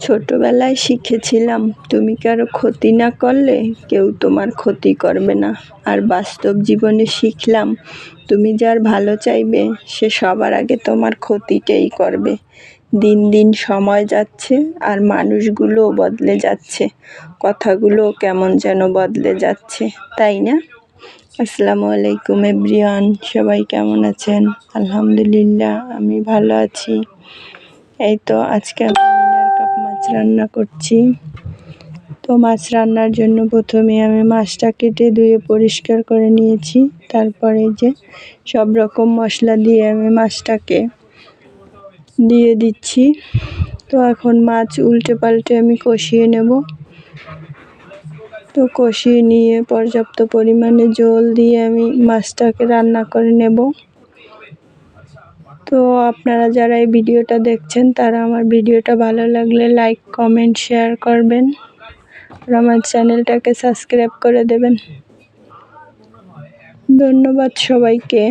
ছোটবেলায় শিখেছিলাম, তুমি কারো ক্ষতি না করলে কেউ তোমার ক্ষতি করবে না। আর বাস্তব জীবনে শিখলাম, তুমি যার ভালো চাইবে সে সবার আগে তোমার ক্ষতিটাই করবে। দিন দিন সময় যাচ্ছে আর মানুষগুলোও বদলে যাচ্ছে, কথাগুলো কেমন যেন বদলে যাচ্ছে, তাই না? আসসালামু আলাইকুম এভরিওয়ান, সবাই কেমন আছেন? আলহামদুলিল্লাহ, আমি ভালো আছি। এই তো আজকে আমি মিনার কাপ মাছ রান্না করছি। তো মাছ রান্নার জন্য প্রথমে আমি মাছটা কেটে ধুয়ে পরিষ্কার করে নিয়েছি। তারপরে যে সব রকম মশলা দিয়ে আমি মাছটাকে দিয়ে দিচ্ছি। তো এখন মাছ উল্টে পাল্টে আমি কষিয়ে নেব। তো কষিয়ে নিয়ে পর্যাপ্ত পরিমাণে জল দিয়ে আমি মাছটাকে রান্না করে নেব। তো আপনারা যারা এই ভিডিওটা দেখছেন তারা আমার ভিডিওটা ভালো লাগলে লাইক, কমেন্ট, শেয়ার করবেন আর আমার চ্যানেলটাকে সাবস্ক্রাইব করে দেবেন। ধন্যবাদ সবাইকে।